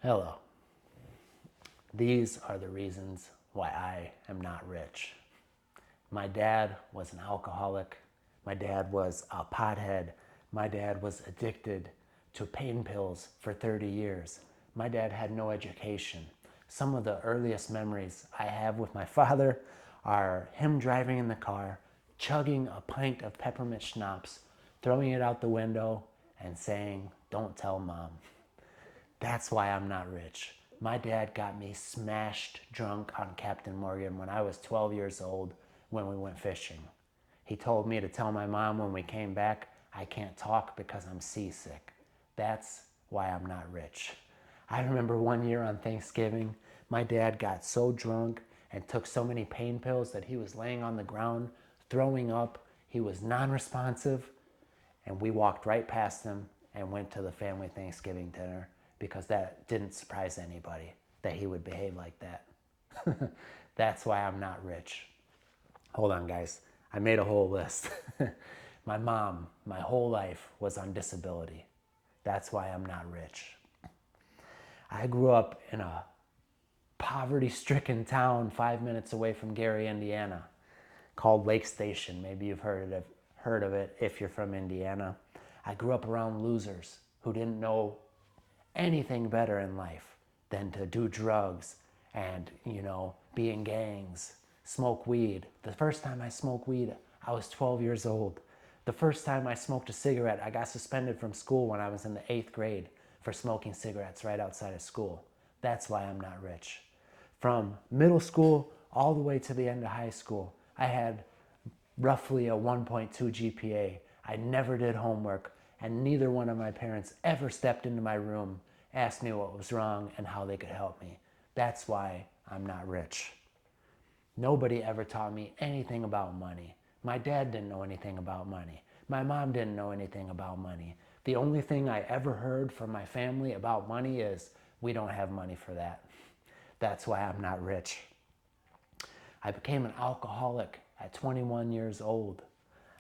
Hello. These are the reasons why I am not rich. My dad was an alcoholic. My dad was a pothead. My dad was addicted to pain pills for 30 years. My dad had no education. Some of the earliest memories I have with my father are him driving in the car, chugging a pint of peppermint schnapps, throwing it out the window, and saying, "Don't tell mom." That's why I'm not rich. My dad got me smashed drunk on Captain Morgan when I was 12 years old when we went fishing. He told me to tell my mom when we came back, I can't talk because I'm seasick. That's why I'm not rich. I remember one year on Thanksgiving, my dad got so drunk and took so many pain pills that he was laying on the ground, throwing up. He was non responsive, and we walked right past him and went to the family Thanksgiving dinner because that didn't surprise anybody that he would behave like that. That's why I'm not rich. Hold on, guys. I made a whole list. My mom, my whole life, was on disability. That's why I'm not rich. I grew up in a poverty stricken town 5 minutes away from Gary, Indiana, called Lake Station. Maybe you've heard of it if you're from Indiana. I grew up around losers who didn't know anything better in life than to do drugs and, be in gangs, smoke weed. The first time I smoked weed, I was 12 years old. The first time I smoked a cigarette, I got suspended from school when I was in the 8th grade for smoking cigarettes right outside of school. That's why I'm not rich. From middle school all the way to the end of high school, I had roughly a 1.2 GPA. I never did homework, and neither one of my parents ever stepped into my room, asked me what was wrong, and how they could help me. That's why I'm not rich. Nobody ever taught me anything about money. My dad didn't know anything about money. My mom didn't know anything about money. The only thing I ever heard from my family about money is, we don't have money for that. That's why I'm not rich. I became an alcoholic at 21 years old.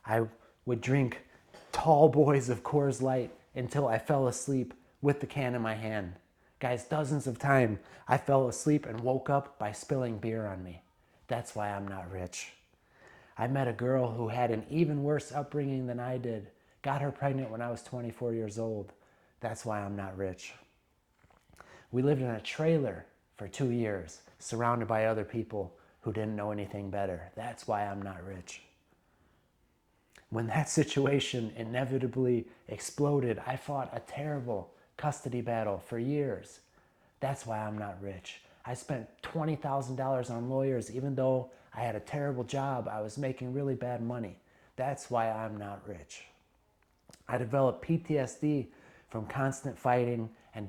I would drink tall boys of Coors Light until I fell asleep with the can in my hand. Guys, dozens of times I fell asleep and woke up by spilling beer on me. That's why I'm not rich. I met a girl who had an even worse upbringing than I did. Got her pregnant when I was 24 years old. That's why I'm not rich. We lived in a trailer for 2 years, surrounded by other people who didn't know anything better. That's why I'm not rich. When that situation inevitably exploded, I fought a terrible custody battle for years. That's why I'm not rich. I spent $20,000 on lawyers even though I had a terrible job. I was making really bad money. That's why I'm not rich. I developed PTSD from constant fighting and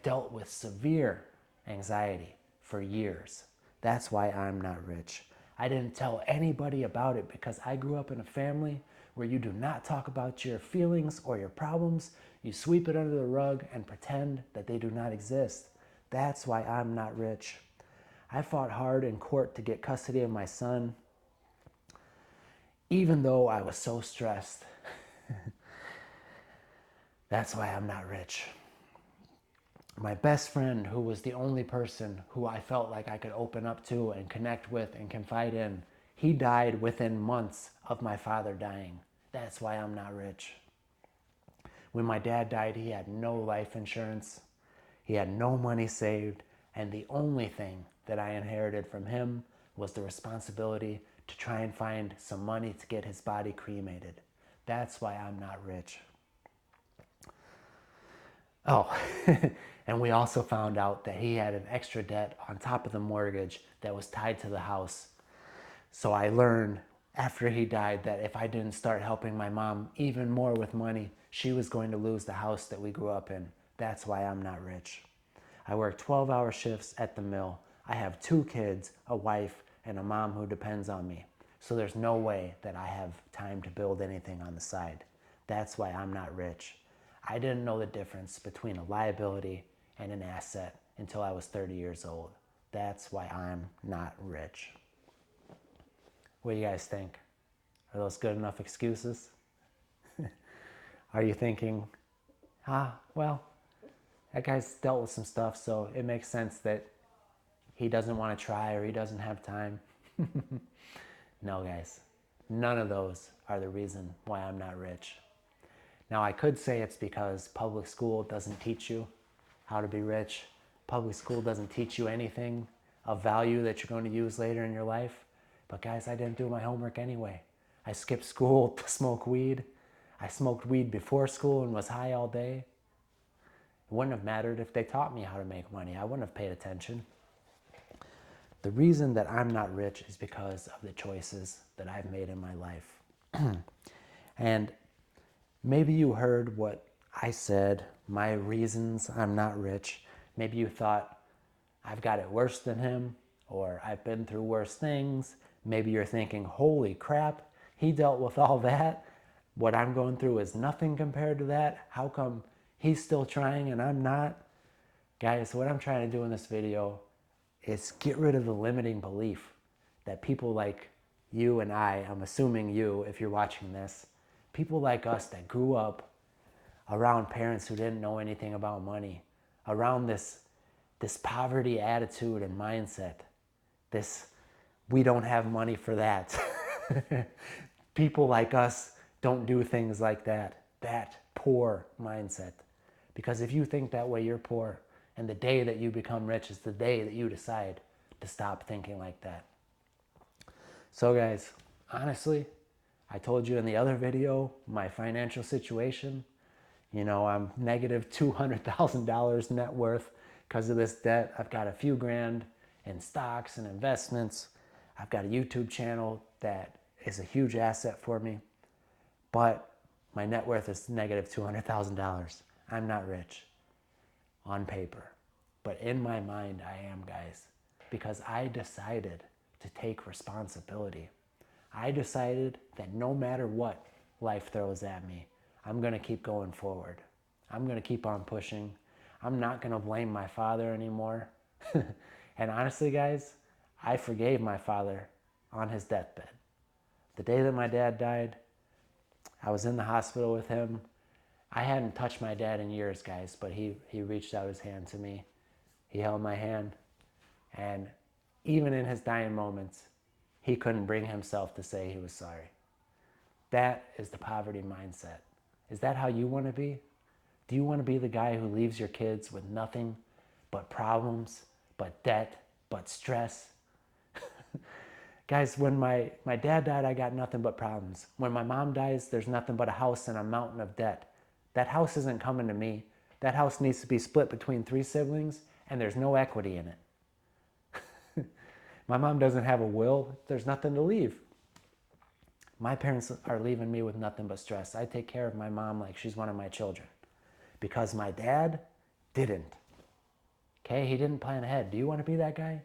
dealt with severe anxiety for years. That's why I'm not rich. I didn't tell anybody about it because I grew up in a family where you do not talk about your feelings or your problems. You sweep it under the rug and pretend that they do not exist. That's why I'm not rich. I fought hard in court to get custody of my son, even though I was so stressed. That's why I'm not rich. My best friend, who was the only person who I felt like I could open up to and connect with and confide in, he died within months of my father dying. That's why I'm not rich. When my dad died, he had no life insurance. He had no money saved. And the only thing that I inherited from him was the responsibility to try and find some money to get his body cremated. That's why I'm not rich. Oh, and we also found out that he had an extra debt on top of the mortgage that was tied to the house. So I learned after he died that if I didn't start helping my mom even more with money, she was going to lose the house that we grew up in. That's why I'm not rich. I work 12-hour shifts at the mill. I have 2 kids, a wife, and a mom who depends on me. So there's no way that I have time to build anything on the side. That's why I'm not rich. I didn't know the difference between a liability and an asset until I was 30 years old. That's why I'm not rich. What do you guys think? Are those good enough excuses? Are you thinking, well, that guy's dealt with some stuff, so it makes sense that he doesn't want to try or he doesn't have time. No, guys, none of those are the reason why I'm not rich. Now, I could say it's because public school doesn't teach you how to be rich. Public school doesn't teach you anything of value that you're going to use later in your life. But guys, I didn't do my homework anyway. I skipped school to smoke weed. I smoked weed before school and was high all day. It wouldn't have mattered if they taught me how to make money. I wouldn't have paid attention. The reason that I'm not rich is because of the choices that I've made in my life. And maybe you heard what I said, my reasons I'm not rich. Maybe you thought, I've got it worse than him, or I've been through worse things. Maybe you're thinking, holy crap, he dealt with all that. What I'm going through is nothing compared to that. How come he's still trying and I'm not? Guys, what I'm trying to do in this video is get rid of the limiting belief that people like you and I'm assuming you, if you're watching this, people like us that grew up around parents who didn't know anything about money, around this poverty attitude and mindset, this we don't have money for that. People like us don't do things like that poor mindset. Because if you think that way, you're poor. And the day that you become rich is the day that you decide to stop thinking like that. So guys, honestly, I told you in the other video, my financial situation, I'm negative $200,000 net worth because of this debt. I've got a few grand in stocks and investments. I've got a YouTube channel that is a huge asset for me, but my net worth is negative $200,000. I'm not rich on paper, but in my mind I am, guys, because I decided to take responsibility. I decided that no matter what life throws at me, I'm going to keep going forward. I'm going to keep on pushing. I'm not going to blame my father anymore. And honestly, guys, I forgave my father on his deathbed. The day that my dad died, I was in the hospital with him. I hadn't touched my dad in years, guys, but he reached out his hand to me. He held my hand. And even in his dying moments, he couldn't bring himself to say he was sorry. That is the poverty mindset. Is that how you want to be? Do you want to be the guy who leaves your kids with nothing but problems, but debt, but stress? Guys, when my dad died, I got nothing but problems. When my mom dies, there's nothing but a house and a mountain of debt. That house isn't coming to me. That house needs to be split between 3 siblings, and there's no equity in it. My mom doesn't have a will. There's nothing to leave. My parents are leaving me with nothing but stress. I take care of my mom like she's one of my children because my dad didn't. Okay, he didn't plan ahead. Do you want to be that guy?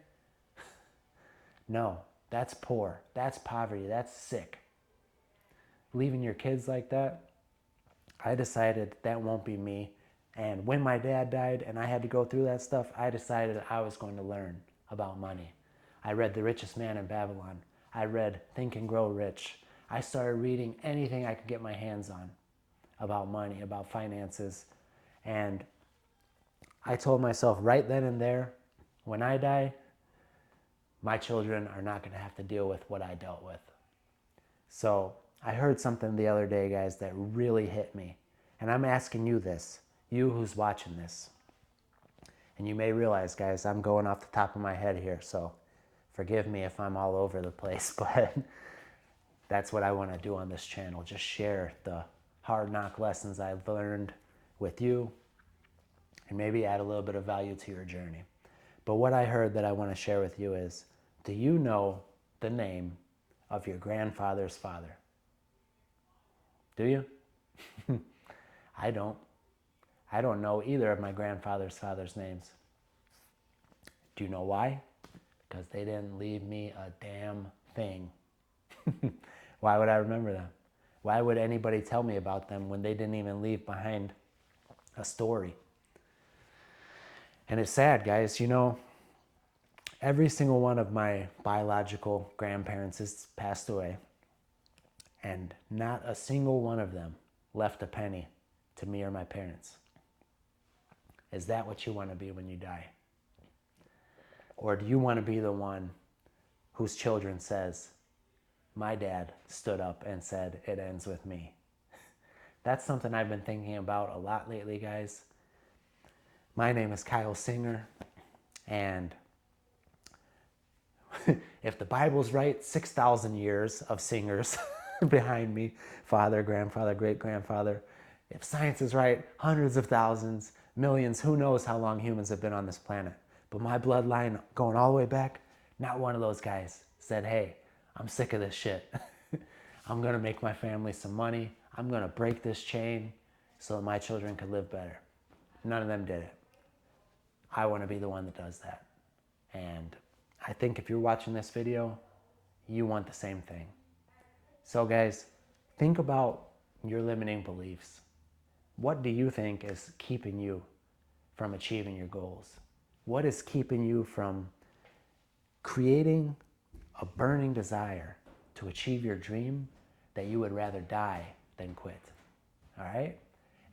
No, that's poor. That's poverty. That's sick. Leaving your kids like that, I decided that won't be me. And when my dad died and I had to go through that stuff, I decided I was going to learn about money. I read The Richest Man in Babylon. I read Think and Grow Rich. I started reading anything I could get my hands on about money, about finances. And I told myself right then and there, when I die, my children are not going to have to deal with what I dealt with. So I heard something the other day, guys, that really hit me. And I'm asking you this, you who's watching this. And you may realize, guys, I'm going off the top of my head here, so forgive me if I'm all over the place, but that's what I want to do on this channel. Just share the hard knock lessons I've learned with you and maybe add a little bit of value to your journey. But what I heard that I want to share with you is, do you know the name of your grandfather's father? Do you? I don't. I don't know either of my grandfather's father's names. Do you know why? Because they didn't leave me a damn thing. Why would I remember them? Why would anybody tell me about them when they didn't even leave behind a story? And it's sad, guys. Every single one of my biological grandparents has passed away, and not a single one of them left a penny to me or my parents. Is that what you want to be when you die? Or do you want to be the one whose children says, my dad stood up and said, it ends with me? That's something I've been thinking about a lot lately, guys. My name is Kyle Singer, and if the Bible's right, 6,000 years of singers behind me, father, grandfather, great-grandfather. If science is right, hundreds of thousands, millions, who knows how long humans have been on this planet. But my bloodline, going all the way back, not one of those guys said, hey, I'm sick of this shit. I'm going to make my family some money. I'm going to break this chain so that my children could live better. None of them did it. I want to be the one that does that. And I think if you're watching this video, you want the same thing. So guys, think about your limiting beliefs. What do you think is keeping you from achieving your goals? What is keeping you from creating a burning desire to achieve your dream that you would rather die than quit? All right?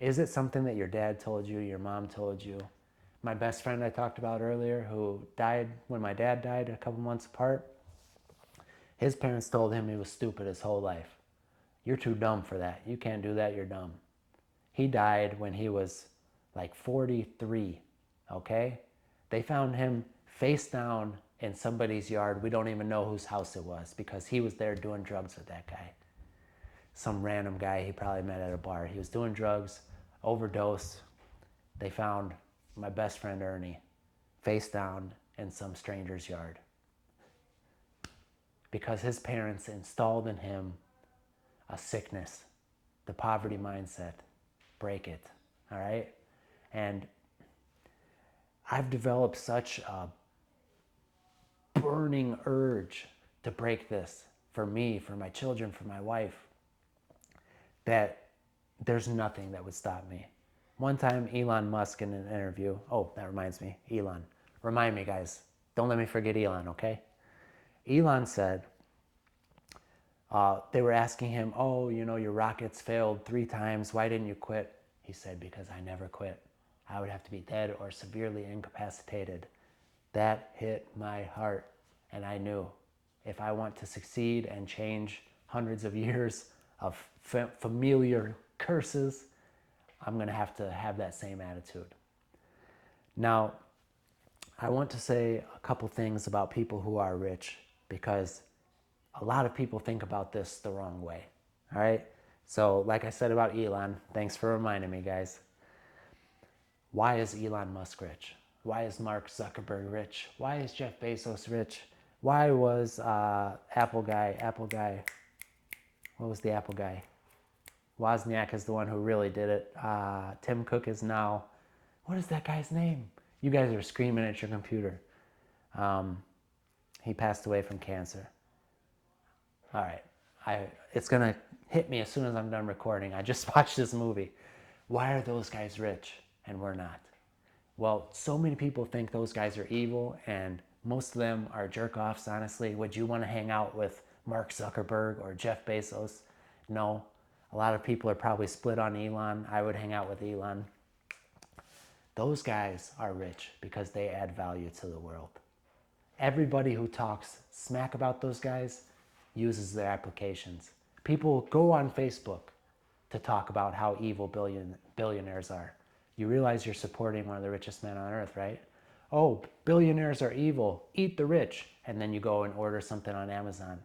Is it something that your dad told you, your mom told you? My best friend I talked about earlier, who died when my dad died a couple months apart, his parents told him he was stupid his whole life. You're too dumb for that. You can't do that, you're dumb. He died when he was like 43, okay? They found him face down in somebody's yard. We don't even know whose house it was because he was there doing drugs with that guy. Some random guy he probably met at a bar. He was doing drugs, overdosed. They found my best friend Ernie face down in some stranger's yard because his parents installed in him a sickness, the poverty mindset. Break it, all right? And I've developed such a burning urge to break this for me, for my children, for my wife, that there's nothing that would stop me. One time, Elon Musk in an interview, oh, that reminds me, Elon. Remind me, guys. Don't let me forget Elon, okay? Elon said, they were asking him, oh, you know, your rockets failed 3 times. Why didn't you quit? He said, because I never quit. I would have to be dead or severely incapacitated. That hit my heart. And I knew if I want to succeed and change hundreds of years of familiar curses, I'm going to have that same attitude. Now, I want to say a couple things about people who are rich because a lot of people think about this the wrong way. All right? So, like I said about Elon, thanks for reminding me, guys. Why is Elon Musk rich? Why is Mark Zuckerberg rich? Why is Jeff Bezos rich? Why was Apple guy, what was the Apple guy? Wozniak is the one who really did it. Tim Cook is now, what is that guy's name? You guys are screaming at your computer. He passed away from cancer. All right, it's gonna hit me as soon as I'm done recording. I just watched this movie. Why are those guys rich and we're not? Well, so many people think those guys are evil and most of them are jerk-offs, honestly. Would you want to hang out with Mark Zuckerberg or Jeff Bezos? No. A lot of people are probably split on Elon. I would hang out with Elon. Those guys are rich because they add value to the world. Everybody who talks smack about those guys uses their applications. People go on Facebook to talk about how evil billionaires are. You realize you're supporting one of the richest men on earth, right? Oh, billionaires are evil. Eat the rich. And then you go and order something on Amazon.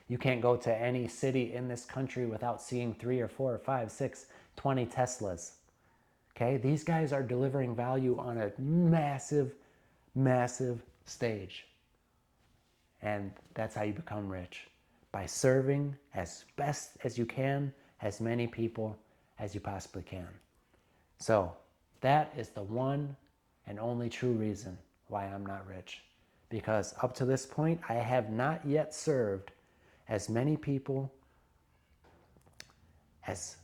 You can't go to any city in this country without seeing 3 or 4 or 5, 6, 20 Teslas. Okay? These guys are delivering value on a massive, massive stage. And that's how you become rich. By serving as best as you can, as many people as you possibly can. So that is the one and only true reason why I'm not rich. Because up to this point, I have not yet served as many people as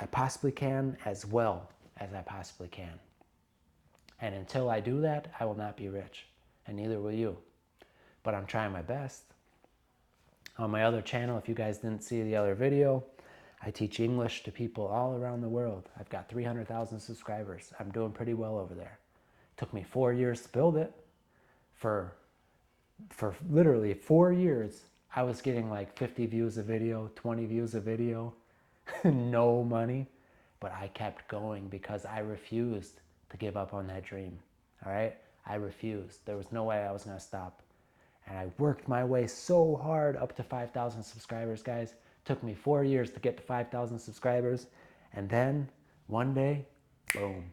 I possibly can, as well as I possibly can. And until I do that, I will not be rich, and neither will you. But I'm trying my best. On my other channel, if you guys didn't see the other video, I teach English to people all around the world. I've got 300,000 subscribers. I'm doing pretty well over there. It took me 4 years to build it. For literally 4 years, I was getting like 50 views a video, 20 views a video, no money. But I kept going because I refused to give up on that dream. All right? I refused. There was no way I was going to stop. And I worked my way so hard up to 5,000 subscribers, guys. It took me 4 years to get to 5,000 subscribers. And then one day, boom.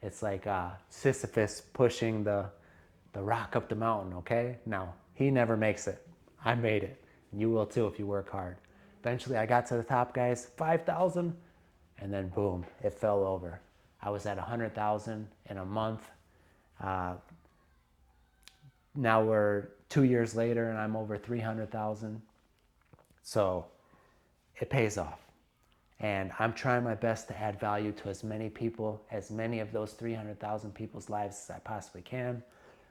It's like Sisyphus pushing the rock up the mountain, okay? Now, he never makes it. I made it. You will too if you work hard. Eventually, I got to the top, guys, 5,000, and then boom, it fell over. I was at 100,000 in a month. Now we're 2 years later, and I'm over 300,000. So it pays off. And I'm trying my best to add value to as many people, as many of those 300,000 people's lives as I possibly can.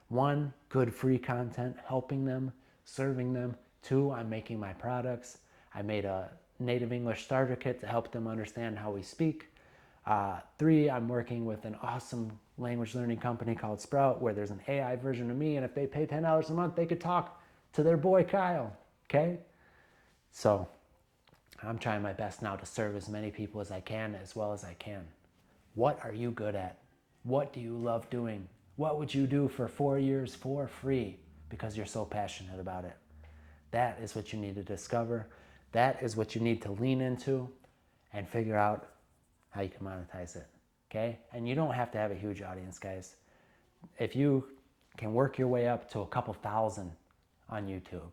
One, good free content, helping them, serving them. Two, I'm making my products. I made a native English starter kit to help them understand how we speak. Three, I'm working with an awesome language learning company called Sprout, where there's an AI version of me, and if they pay $10 a month, they could talk to their boy Kyle, okay? So I'm trying my best now to serve as many people as I can, as well as I can. What are you good at? What do you love doing? What would you do for 4 years for free because you're so passionate about it? That is what you need to discover. That is what you need to lean into and figure out how you can monetize it, okay? And you don't have to have a huge audience, guys. If you can work your way up to a couple thousand on YouTube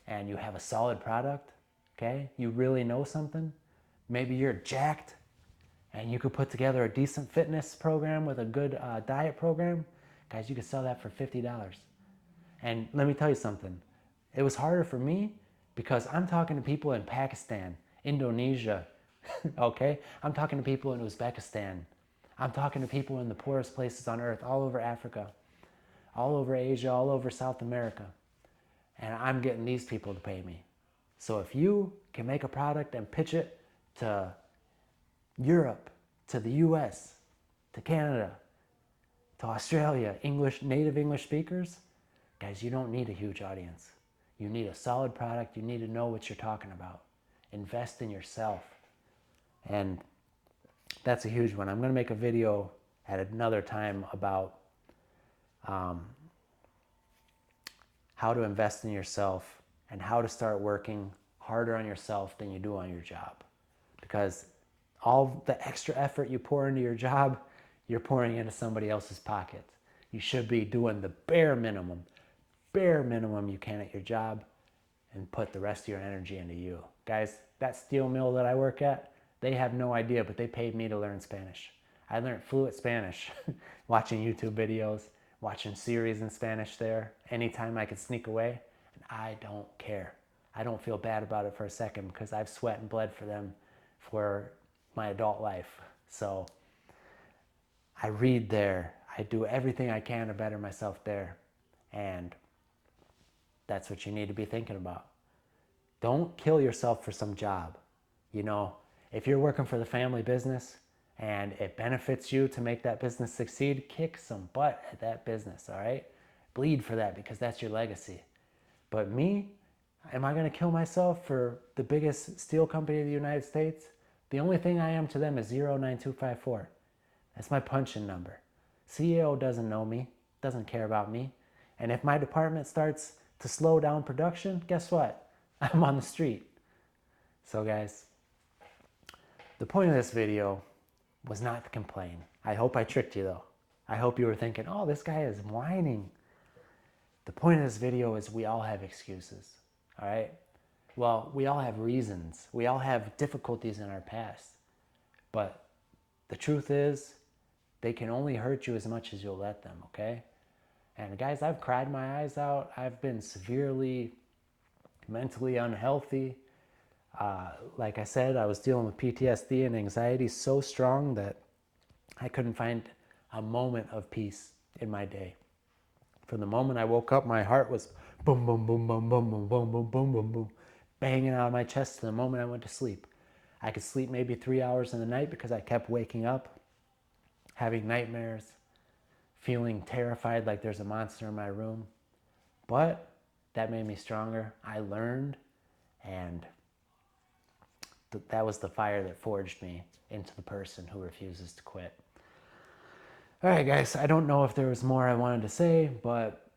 and you have a solid product, okay? You really know something. Maybe you're jacked and you could put together a decent fitness program with a good diet program. Guys, you could sell that for $50. And let me tell you something. It was harder for me because I'm talking to people in Pakistan, Indonesia, okay? I'm talking to people in Uzbekistan. I'm talking to people in the poorest places on earth, all over Africa, all over Asia, all over South America. And I'm getting these people to pay me. So if you can make a product and pitch it to Europe, to the US, to Canada, to Australia, native English speakers, guys, you don't need a huge audience. You need a solid product. You need to know what you're talking about. Invest in yourself. And that's a huge one. I'm going to make a video at another time about how to invest in yourself and how to start working harder on yourself than you do on your job. Because all the extra effort you pour into your job, you're pouring into somebody else's pocket. You should be doing the bare minimum you can at your job and put the rest of your energy into you. Guys, that steel mill that I work at, they have no idea, but they paid me to learn Spanish. I learned fluent Spanish watching YouTube videos, watching series in Spanish there, anytime I could sneak away, and I don't care. I don't feel bad about it for a second because I've sweat and bled for them for my adult life. So I read there. I do everything I can to better myself there. And that's what you need to be thinking about. Don't kill yourself for some job. You know, if you're working for the family business and it benefits you to make that business succeed, kick some butt at that business, all right? Bleed for that because that's your legacy. But me, am I going to kill myself for the biggest steel company in the United States? The only thing I am to them is 09254. That's my punch-in number. CEO doesn't know me, doesn't care about me. And if my department starts to slow down production, guess what? I'm on the street. So guys, the point of this video was not to complain. I hope I tricked you though. I hope you were thinking, oh, this guy is whining. The point of this video is we all have excuses, all right? Well, we all have reasons. We all have difficulties in our past. But the truth is, they can only hurt you as much as you'll let them, okay? And guys, I've cried my eyes out. I've been severely mentally unhealthy. Like I said, I was dealing with PTSD and anxiety so strong that I couldn't find a moment of peace in my day. From the moment I woke up, my heart was boom, boom, boom, boom, boom, boom, boom, boom, boom, boom, boom, banging out of my chest the moment I went to sleep. I could sleep maybe 3 hours in the night because I kept waking up, having nightmares, feeling terrified like there's a monster in my room. But that made me stronger. I learned, and that was the fire that forged me into the person who refuses to quit. All right, guys, I don't know if there was more I wanted to say, but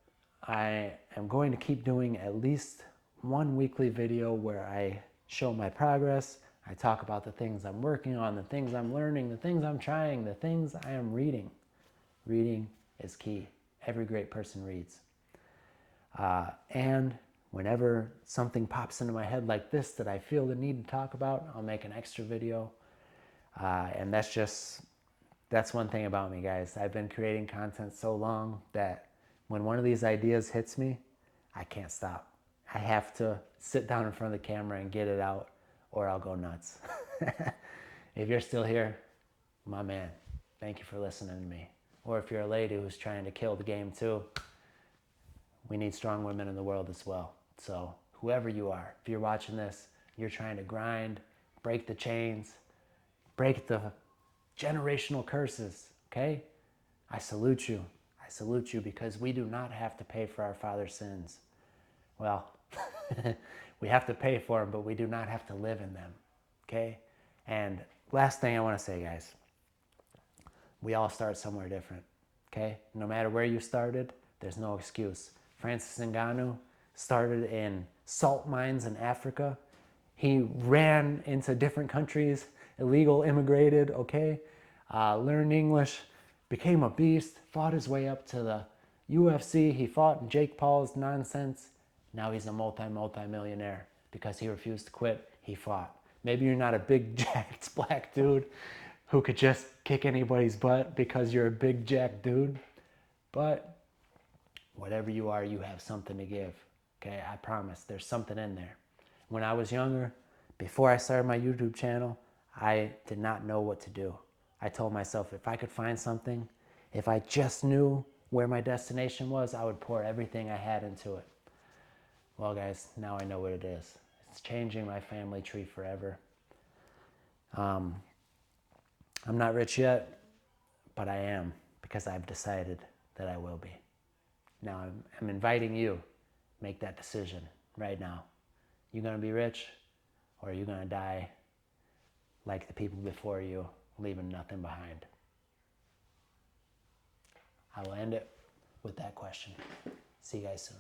I am going to keep doing at least one weekly video where I show my progress. I talk about the things I'm working on, the things I'm learning, the things I'm trying, the things I am reading. Reading is key. Every great person reads. And whenever something pops into my head like this that I feel the need to talk about, I'll make an extra video. And that's one thing about me, guys. I've been creating content so long that when one of these ideas hits me, I can't stop. I have to sit down in front of the camera and get it out, or I'll go nuts. If you're still here, my man, thank you for listening to me. Or if you're a lady who's trying to kill the game too, we need strong women in the world as well. So whoever you are, if you're watching this, you're trying to grind, break the chains, break the generational curses, okay? I salute you. I salute you, because we do not have to pay for our father's sins. Well, we have to pay for them, but we do not have to live in them, okay? And last thing I want to say, guys, we all start somewhere different, okay? No matter where you started, there's no excuse. Francis Ngannou started in salt mines in Africa. He ran into different countries, illegal immigrated, okay? Learned English, became a beast, fought his way up to the UFC. He fought Jake Paul's nonsense. Now he's a multi-millionaire because he refused to quit. He fought. Maybe you're not a big jacked black dude who could just kick anybody's butt because you're a big jacked dude, but whatever you are, you have something to give, okay? I promise there's something in there. When I was younger, before I started my YouTube channel, I did not know what to do. I told myself if I could find something, if I just knew where my destination was, I would pour everything I had into it. Well, guys, now I know what it is. It's changing my family tree forever. I'm not rich yet, but I am, because I've decided that I will be. Now I'm inviting you, make that decision right now. You gonna be rich, or are you gonna die like the people before you, leaving nothing behind? I will end it with that question. See you guys soon.